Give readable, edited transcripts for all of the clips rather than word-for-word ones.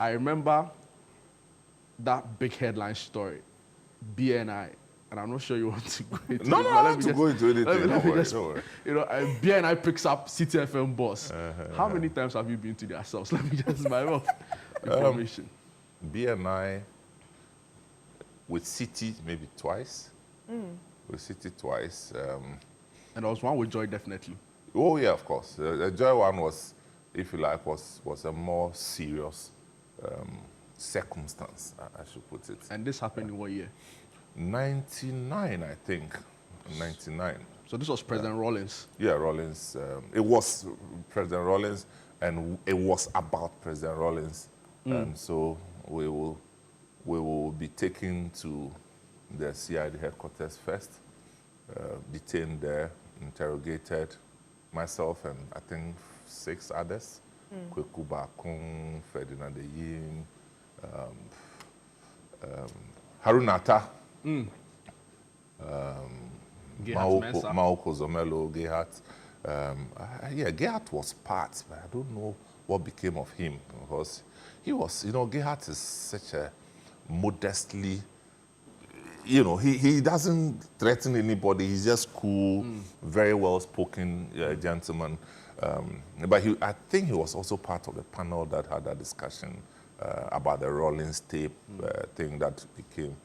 I remember that big headline story, BNI, and I'm not sure you want to go into No, it. no, but I let want me to just- go into anything. let me Don't worry, just- don't worry. You know, BNI picks up Citi FM boss. How many times have you been to their cells? Let me just my own information. BNI with Citi maybe twice. With Citi twice. And there was one with Joy, definitely. Oh yeah, of course. The Joy one was, if you like, was a more serious circumstance, I should put it. And this happened in what year? 99, I think. 99. So this was President Rawlings. Yeah, Rawlings. It was President Rawlings, and it was about President Rawlings. And so we will be taken to the CID headquarters first, detained there, interrogated, myself and I think 6 others. Kweku Bakun, Ferdinand Yin, Harunata, Attah-Mensah. Maoko Zomelo, Gehat. Yeah, Gehat was part, but I don't know what became of him because he was, Gehat is such a modestly, he doesn't threaten anybody. He's just cool, very well-spoken gentleman. But I think he was also part of the panel that had that discussion about the Rawlings tape thing that became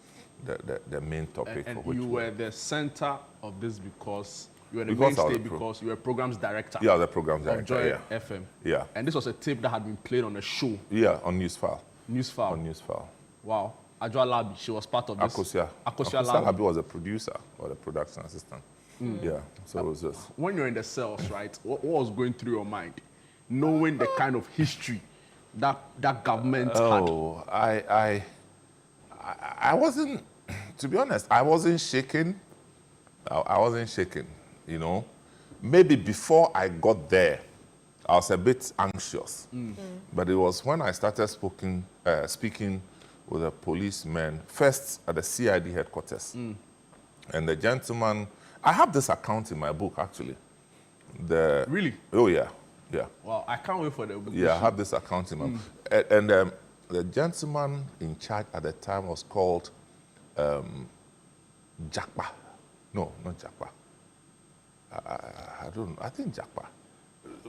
the main topic. And for which you were the center of this because you were the Because I was mainstay because you were programs director Yeah, the program of director. Joy FM. Yeah. And this was a tape that had been played on a show, Yeah, on Newsfile. Newsfile. On Newsfile. Wow. Ajwa Labi, she was part of this. Akosia Labi. Labi was a producer or the production assistant. Yeah, so it was just. When you're in the cells, right, what was going through your mind? Knowing the kind of history that government had. Oh, I wasn't, to be honest, I wasn't shaken. I wasn't shaken, Maybe before I got there, I was a bit anxious. But it was when I started speaking with a policeman, first at the CID headquarters. And the gentleman, I have this account in my book, actually. Really? Oh, yeah, yeah. Wow, I can't wait for the book. Yeah, I have this account in my book. And the gentleman in charge at the time was called Jakpa. No, not Jakpa. I don't know. I think Jakpa.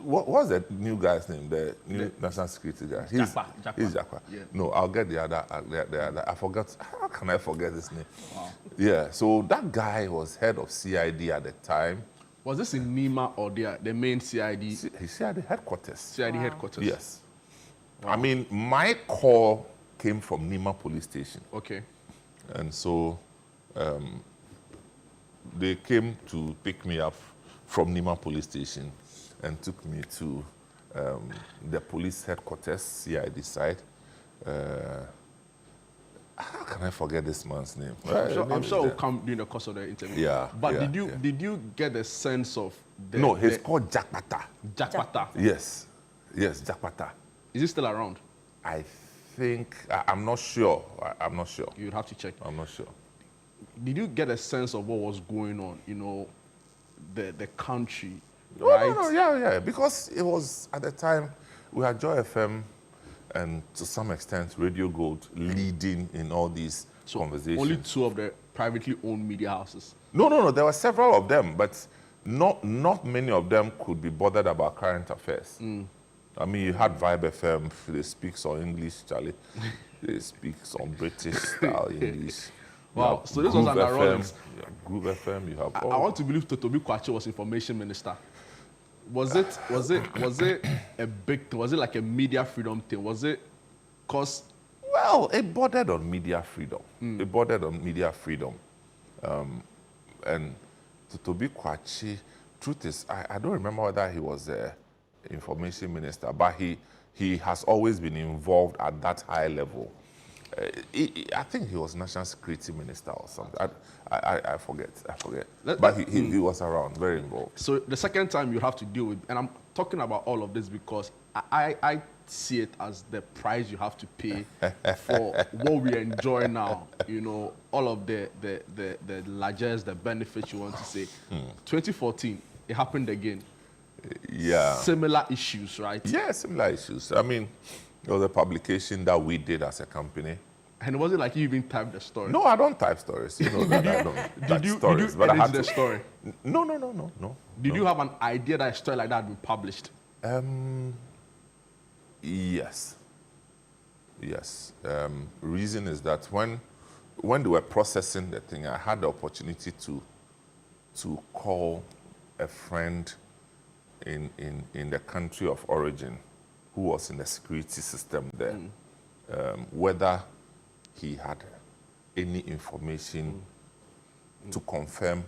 What's the new guy's name? The new national security guy. Jakpa. He's Jakpa. Yeah. No, I'll get the other. I forgot. How can I forget his name? Wow. Yeah. So that guy was head of CID at the time. Was this in Nima or the main CID? He CID headquarters. CID headquarters? Yes. Wow. I mean, my call came from Nima police station. Okay. And so they came to pick me up from Nima police station and took me to the police headquarters, CID side. How can I forget this man's name? I'm sure it will come during the course of the interview. Yeah. But yeah, did you get a sense of the... No, he's called Jakpata. Jakpata. Yes. Yes, Jakpata. Is he still around? I think, I'm not sure. I'm not sure. You'd have to check. I'm not sure. Did you get a sense of what was going on, the country, Oh, right? no, yeah. Because it was, at the time, we had Joy FM and to some extent Radio Gold leading in all these conversations. Only 2 of the privately owned media houses. No. There were several of them, but not many of them could be bothered about current affairs. I mean, you had Vibe FM, they speak on English, Charlie. They speak on British style English. Wow, so this was under Rawlings. Groove FM, you have. I want to believe Totobi Kwachi was information minister. Was it a big thing? Was it like a media freedom thing? Was it because... Well, it bordered on media freedom. It bordered on media freedom. And Totobi Kwachi, truth is, I don't remember whether he was the information minister, but he has always been involved at that high level. I think he was national security minister or something. I forget. But he was around, very involved. So the second time you have to deal with, and I'm talking about all of this because I see it as the price you have to pay for what we enjoy now. All of the largesse, the benefits you want to say. 2014, it happened again. Yeah. Similar issues, right? Yeah, similar issues. I mean, It was a publication that we did as a company. And it wasn't like you even typed the story. No, I don't type stories. You know that I don't type stories. Did But I you had edit to. the story? No. Did you have an idea that a story like that had been published? Yes. Reason is that when they were processing the thing, I had the opportunity to call a friend in the country of origin who was in the security system there, whether he had any information to confirm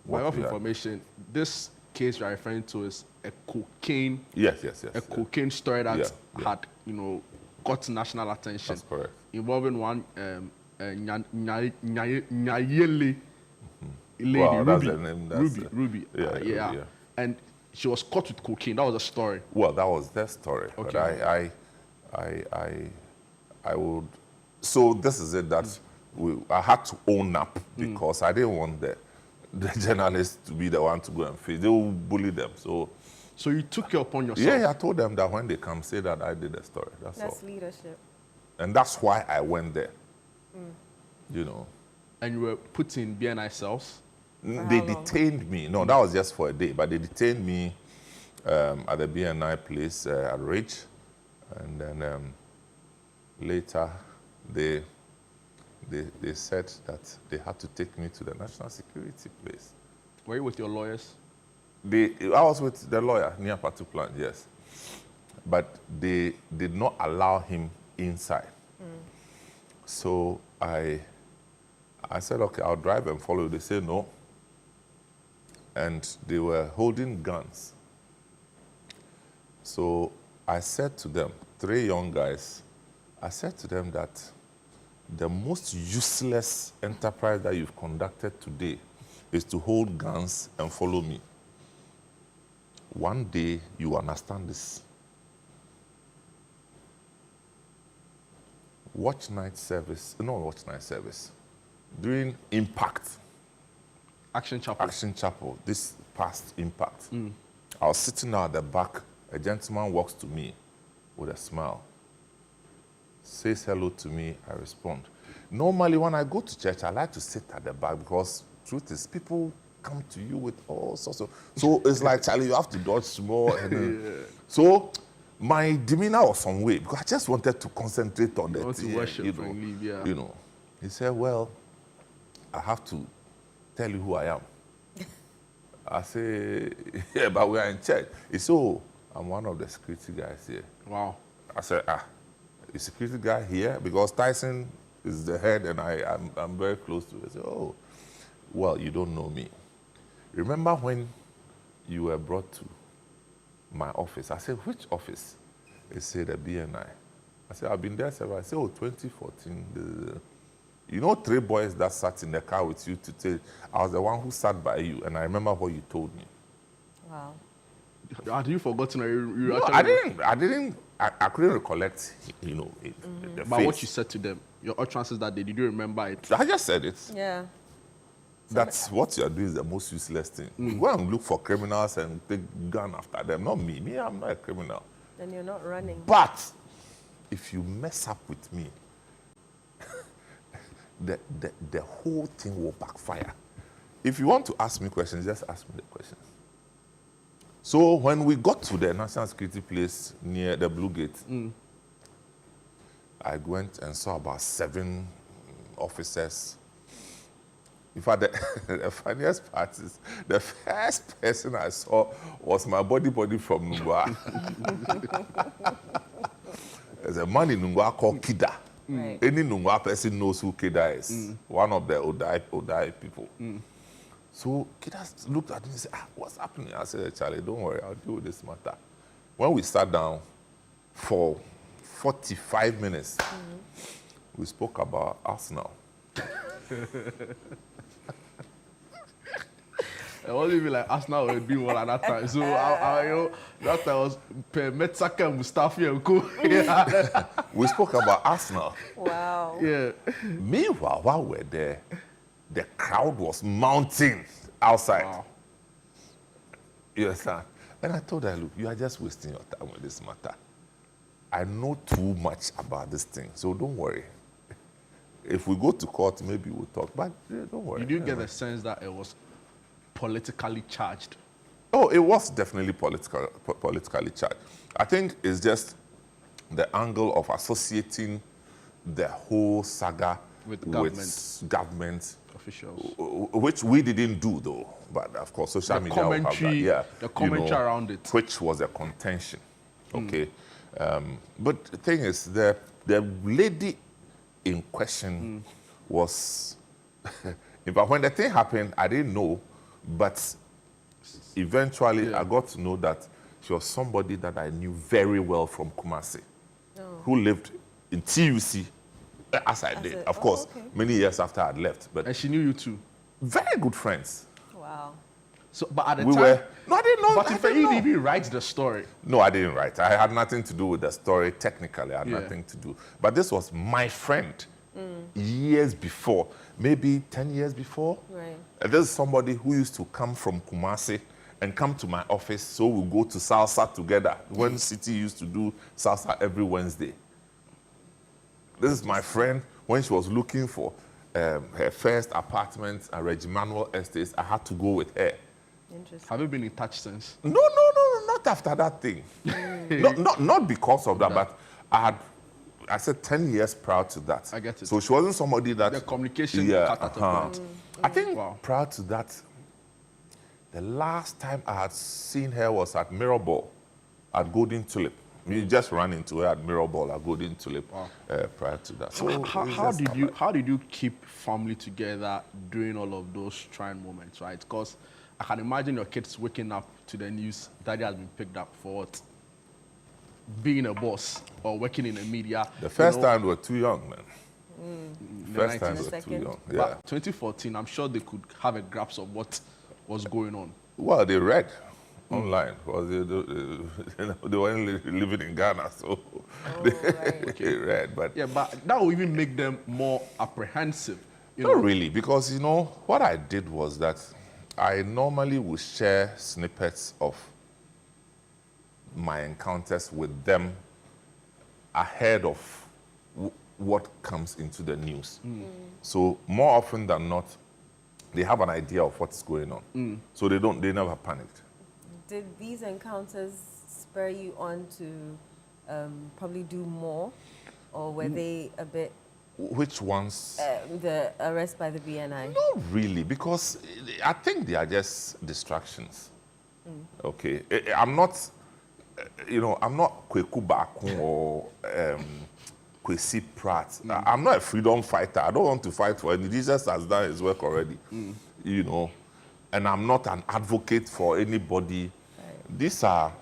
By what of information, this case you're referring to is a cocaine. Yes. A cocaine story that Yeah. had, got national attention. That's correct. Involving one Nayele lady, Wow, that's Ruby. the name. That's Ruby. it. Ruby. Yeah, Ruby, yeah. And she was caught with cocaine. That was a story. Well, that was their story. Okay. But I would. So this is it. That I had to own up because I didn't want the journalists to be the one to go and face. They will bully them. So you took it upon yourself. yeah, I told them that when they come, say that I did the story. That's all. leadership. And that's why I went there. And you were put in BNI cells. They detained me. No, that was just for a day. But they detained me at the BNI place at Ridge. And then later, they said that they had to take me to the national security place. Were you with your lawyers? I was with the lawyer near Patu Plant, yes. But they did not allow him inside. So I said, okay, I'll drive and follow. They said no. And they were holding guns. So I said to them, 3 young guys, I said to them that the most useless enterprise that you've conducted today is to hold guns and follow me. One day you understand this. Watch night service, during Impact. Action Chapel. This past Impact. I was sitting out at the back, a gentleman walks to me with a smile, says hello to me, I respond. Normally when I go to church, I like to sit at the back because truth is people come to you with all sorts of, so it's like, Charlie, you have to dodge small. And so my demeanor was some way because I just wanted to concentrate on the to worship and leave, yeah. He said, well, I have to tell you who I am. I say, yeah, but we are in church. He said, oh, I'm one of the security guys here. Wow. I said, the security guy here? Because Tyson is the head and I'm very close to it. I said, oh, well, you don't know me. Remember when you were brought to my office? I said, which office? He said, the BNI. I said, I've been there several. I said, oh, 2014. You know 3 boys that sat in the car with you to tell, I was the one who sat by you, and I remember what you told me. Wow. Had you forgotten? Or you No, I couldn't recollect, the But face. what you said to them, your utterances that day, did you remember it? I just said it. Yeah. That's what you're doing is the most useless thing. Go and look for criminals and take gun after them. Not me. Me, I'm not a criminal. Then you're not running. But if you mess up with me, the whole thing will backfire. If you want to ask me questions, just ask me the questions. So when we got to the national security place near the Blue Gate, I went and saw about 7 officers. In fact, the funniest part is the first person I saw was my body from Nungwa. There's a man in Nungwa called Kida. Right. Any Nungwa person knows who Kida is. One of the Odai people. So Kida looked at me and said, what's happening? I said, Charlie, don't worry, I'll deal with this matter. When we sat down for 45 minutes, we spoke about Arsenal. It wasn't even like Arsenal were doing well at that time. So that time was Metsaka and Mustafi and Co. Yeah. We spoke about Arsenal. Wow. Yeah. Meanwhile, while we were there, the crowd was mounting outside. Wow. You understand? And I told her, look, you are just wasting your time with this matter. I know too much about this thing, so don't worry. If we go to court, maybe we'll talk, but don't worry. You do get the sense that it was politically charged. Oh, it was definitely politically charged. I think it's just the angle of associating the whole saga With government officials, which we didn't do though. But of course, social media will have that. Yeah, the commentary around it, which was a contention. Okay, but the thing is, the lady in question was. In fact, when the thing happened, I didn't know, but eventually I got to know that she was somebody that I knew very well from Kumasi, who lived in TUC, as I did, of course, many years after I'd left. But and she knew you too. Very good friends. Wow. So, but at the We time, were. No, I didn't know. but I if didn't you know. even write the story, No, I didn't write. I had nothing to do with the story. Technically, I had nothing to do. But this was my friend years before, maybe 10 years before. Right. And this is somebody who used to come from Kumasi and come to my office, so we'll go to salsa together. When Citi used to do salsa every Wednesday. This is my friend. When she was looking for her first apartment at Regimanuel Estates, I had to go with her. Interesting. have you been in touch since? No, not after that thing. not because of that, but I said 10 years prior to that. I get it. So she wasn't somebody that... The communication cut at a point. I think prior to that, the last time I had seen her was at Mirrorball, at Golden Tulip. We just ran into her at Mirrorball, at Golden Tulip, prior to that. So How did you keep family together during all of those trying moments, right? Because I can imagine your kids waking up to the news daddy has been picked up for what? Being a boss or working in the media. The first time we were too young, man. The First time 90s. we were too young. Yeah. But 2014, I'm sure they could have a grasp of what was going on. Well, they read online because they weren't living in Ghana, so they read. But Yeah, but that will even make them more apprehensive. not really, because what I did was that I normally would share snippets of my encounters with them ahead of what comes into the news. So more often than not, they have an idea of what's going on. So they never panicked. Did these encounters spur you on to probably do more, or were they a bit? Which ones? The arrest by the BNI. Not really, because I think they are just distractions. Okay, I'm not, I'm not Kweku Bakun or Kwesi Pratt. I'm not a freedom fighter. I don't want to fight for any. Jesus has done his work already, and I'm not an advocate for anybody. Right. These are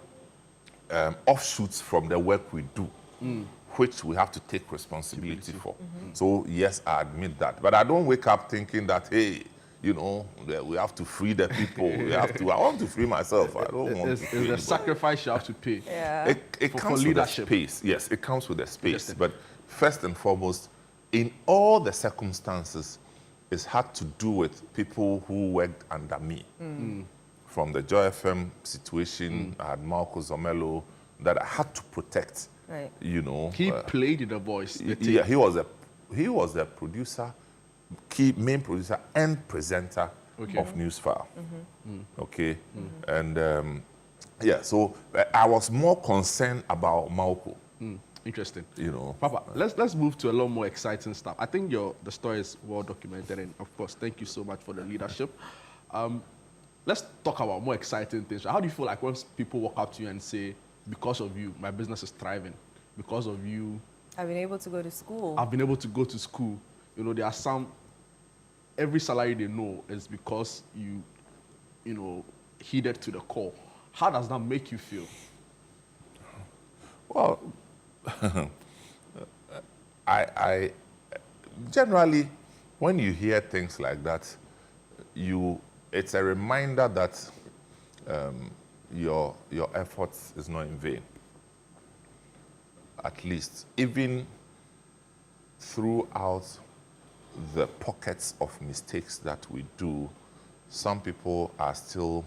offshoots from the work we do. Which we have to take responsibility for. So yes, I admit that. But I don't wake up thinking that, hey, we have to free the people. I want to free myself. I don't want to free It's the sacrifice you have to pay. Yeah. It For comes with leadership. a space. Yes, it comes with a space. But first and foremost, in all the circumstances, it's had to do with people who worked under me. From the Joy FM situation, I had Marco Zomelo that I had to protect. Right. He played the voice. Yeah, he was a producer, main producer and presenter of Newsfile. Okay, and so I was more concerned about Maupo. Interesting. Papa, let's move to a lot more exciting stuff. I think the story is well documented, and of course, thank you so much for the leadership. Let's talk about more exciting things. How do you feel like when people walk up to you and say, because of you, my business is thriving. Because of you, I've been able to go to school. I've been able to go to school. There are some, every salary they know is because you heeded to the call. How does that make you feel? Well, I generally, when you hear things like that, it's a reminder that your efforts is not in vain. At least, even throughout the pockets of mistakes that we do, some people are still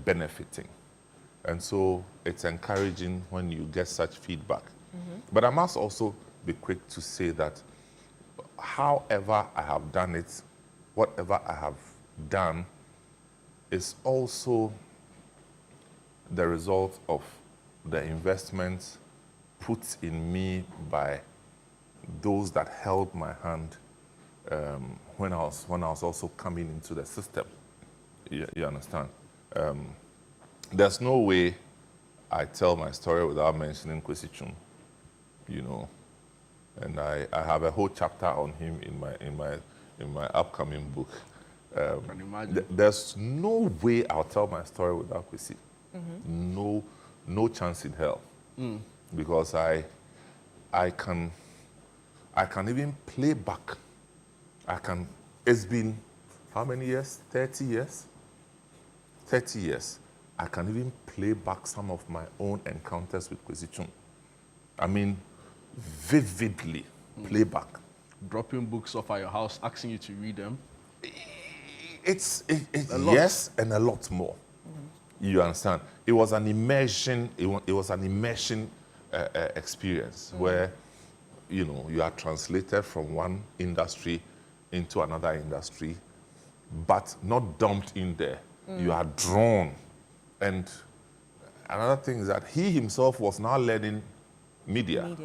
benefiting. And so it's encouraging when you get such feedback. But I must also be quick to say that however I have done it, whatever I have done, is also the result of the investments put in me by those that held my hand when I was also coming into the system. You understand? There's no way I tell my story without mentioning Kwesi Twum, you know, and I have a whole chapter on him in my upcoming book. Can imagine. There's no way I'll tell my story without Kwesi. No chance in hell, because I can even play back. It's been how many years? 30 years. 30 years. I can even play back some of my own encounters with Kwesi Twum. I mean, vividly play back. Dropping books off at your house, asking you to read them. It's yes, and a lot more. You understand? It was an immersion. It was an immersion experience where, you know, you are translated from one industry into another industry, but not dumped in there. You are drawn. And another thing is that he himself was now learning media.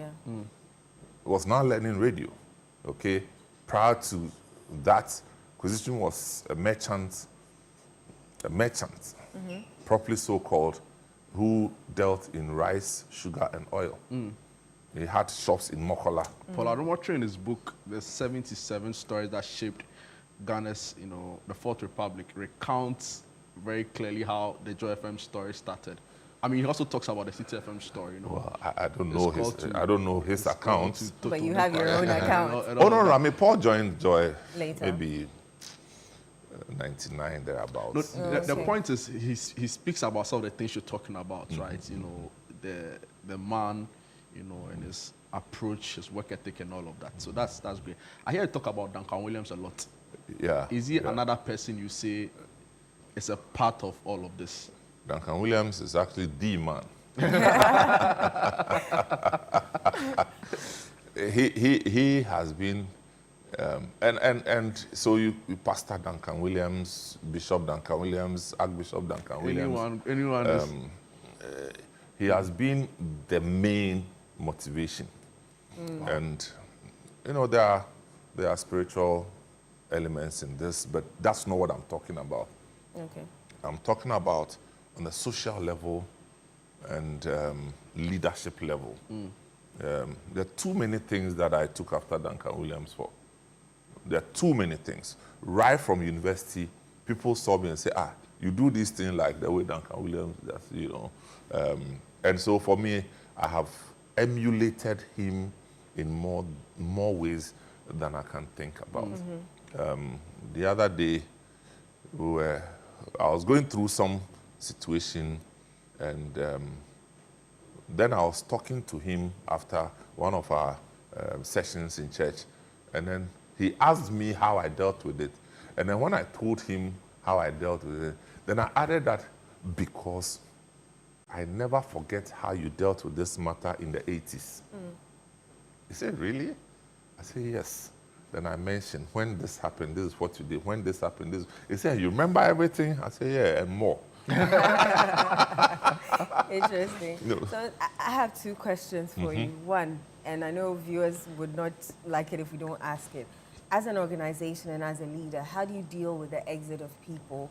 Was now learning radio. Okay, prior to that, Kwesi Twum was a merchant, properly so called, who dealt in rice, sugar, and oil. He had shops in Mokola. Paul Adomotri, in his book, the 77 stories that shaped Ghana's, you know, the Fourth Republic, recounts very clearly how the Joy FM story started. I mean, he also talks about the Citi FM story, you know. Well, I don't know his account. But you have your own account. Oh no, I mean, Paul joined Joy Later. maybe 99 thereabouts. No, the point is, he speaks about some of the things you're talking about, right? You know, the man, you know, and his approach, his work ethic, and all of that. So that's great. I hear you talk about Duncan Williams a lot. Yeah. Is he another person you say is a part of all of this? Duncan Williams is actually the man. he has been, and so you Pastor Duncan Williams, Bishop Duncan Williams, Archbishop Duncan Williams. Anyone. He has been the main motivation, and you know there are spiritual elements in this, but that's not what I'm talking about. Okay. I'm talking about on the social level and leadership level. There are too many things that I took after Duncan Williams for. There are too many things. Right from university, people saw me and say, you do this thing like the way Duncan Williams does, you know. And so for me, I have emulated him in more ways than I can think about. The other day, I was going through some situation, and then I was talking to him after one of our sessions in church, and then he asked me how I dealt with it. And then when I told him how I dealt with it, then I added that because I never forget how you dealt with this matter in the 80s. He said, really? I said, yes. Then I mentioned, when this happened, this is what you did. When this happened, this. He said, you remember everything? I said, yeah, and more. Interesting. No. So I have two questions for you. One, and I know viewers would not like it if we don't ask it. As an organization and as a leader, how do you deal with the exit of people?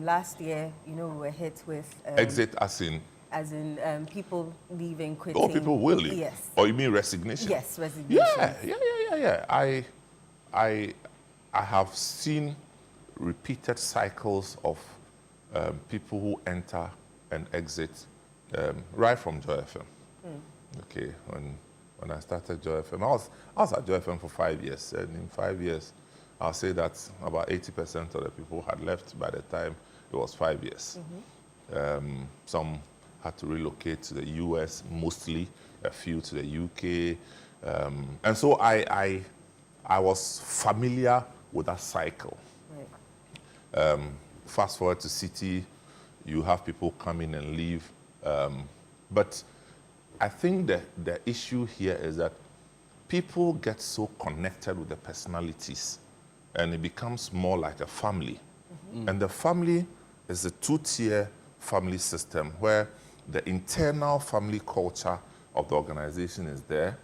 Last year, you know, we were hit with... exit as in? As in people leaving, quitting. Oh, people will leave? Yes. Or you mean resignation? Yes, resignation. Yeah. I have seen repeated cycles of people who enter and exit right from Joy FM. Okay, when I started Joy FM, I was at Joy FM for 5 years, and in 5 years, I'll say that about 80% of the people had left by the time it was 5 years. Some had to relocate to the US, mostly, a few to the UK. And so I was familiar with that cycle. Right. Fast forward to Citi, you have people come in and leave. But I think the issue here is that people get so connected with the personalities and it becomes more like a family. And the family is a two-tier family system where the internal family culture of the organization is there,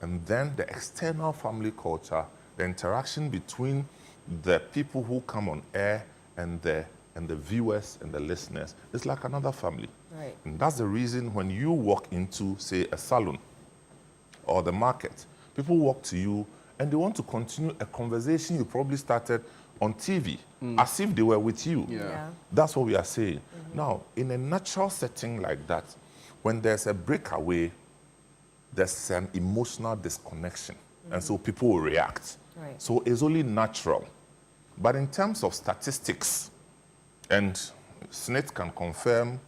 and then the external family culture, the interaction between the people who come on air and the viewers and the listeners is like another family. Right. And that's the reason when you walk into, say, a salon or the market, people walk to you and they want to continue a conversation you probably started on TV, as if they were with you. Yeah. That's what we are saying. Now, in a natural setting like that, when there's a breakaway, there's an emotional disconnection. And so people will react. Right. So it's only natural. But in terms of statistics, and SNIT can confirm,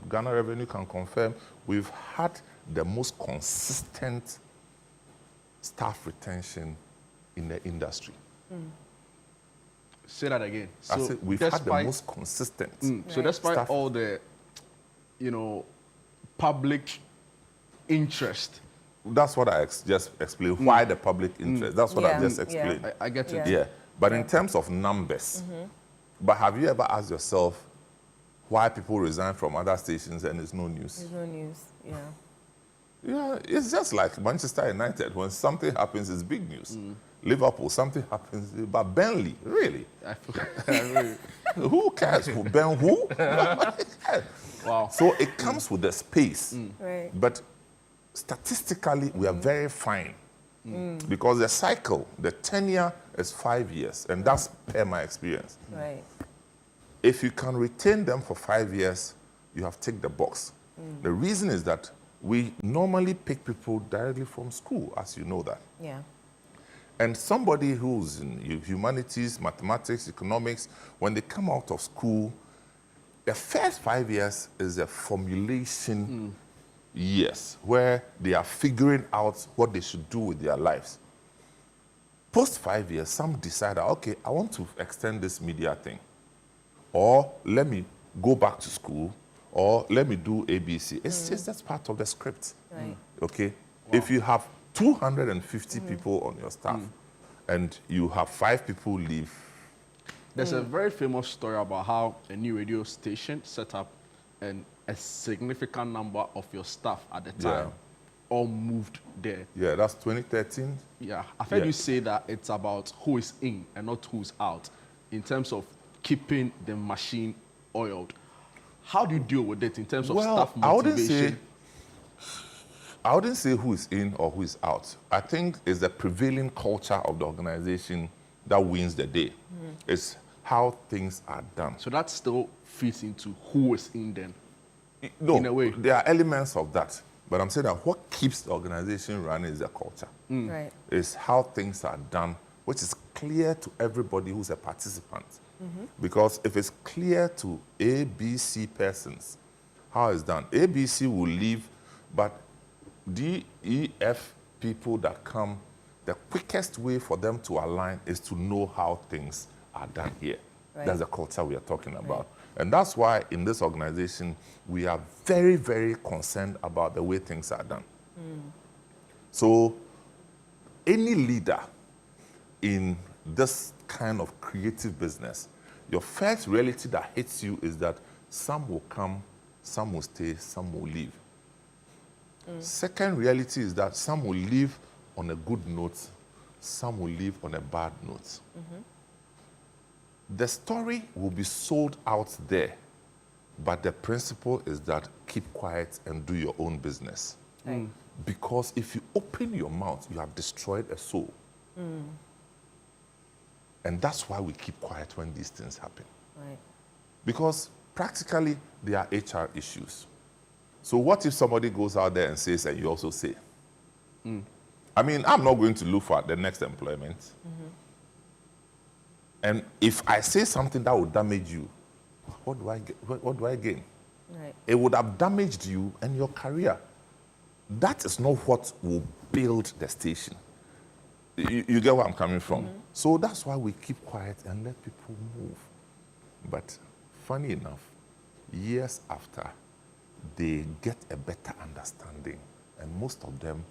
Ghana Revenue can confirm, we've had the most consistent staff retention in the industry. Say that again. I said we've had the most consistent. So despite staff. all the, public interest, That's what I just explained. Why the public interest? That's what I just explained. I get it. Yeah. But in terms of numbers, but have you ever asked yourself why people resign from other stations and it's no news? There's no news. Yeah. Yeah, it's just like Manchester United. When something happens, it's big news. Liverpool, something happens, but Burnley, really? Who cares? Ben who? Wow. So it comes with the space. Right. But statistically, we are very fine. Because the cycle, the tenure is 5 years, and that's per my experience. Right. If you can retain them for 5 years, you have ticked the box. The reason is that we normally pick people directly from school, as you know that. Yeah. And somebody who's in humanities, mathematics, economics, when they come out of school, the first 5 years is a formulation years where they are figuring out what they should do with their lives. Post 5 years, some decide, okay, I want to extend this media thing. Or let me go back to school, or let me do ABC. It's just that's part of the script. Right. Okay? If you have 250 people on your staff and you have 5 people leave. There's a very famous story about how a new radio station set up and a significant number of your staff at the time all moved there. Yeah, that's 2013. Yeah, I've heard you say that it's about who is in and not who's out in terms of keeping the machine oiled. How do you deal with it in terms of staff motivation? I wouldn't say who is in or who is out. I think it's the prevailing culture of the organization that wins the day. It's how things are done. So that still fits into who is in then? No, in a way. there are elements of that. But I'm saying that what keeps the organization running is the culture. Right. It's how things are done, which is clear to everybody who's a participant. Because if it's clear to A, B, C persons how it's done, A, B, C will leave, but D, E, F people that come, the quickest way for them to align is to know how things are done here. Right. That's the culture we are talking about. And that's why in this organization, we are very, very concerned about the way things are done. So any leader in this kind of creative business, your first reality that hits you is that some will come, some will stay, some will leave. Second reality is that some will leave on a good note, some will leave on a bad note. The story will be sold out there, but the principle is that keep quiet and do your own business. Right. Because if you open your mouth, you have destroyed a soul. And that's why we keep quiet when these things happen. Right. Because practically, there are HR issues. So what if somebody goes out there and says, and you also say? I mean, I'm not going to look for the next employment. And if I say something that will damage you, what do I gain? Right. It would have damaged you and your career. That is not what will build the station. You get where I'm coming from? So that's why we keep quiet and let people move. But funny enough, years after, they get a better understanding. And most of them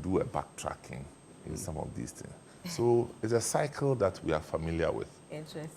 do a backtracking in some of these things. So it's a cycle that we are familiar with. Interesting.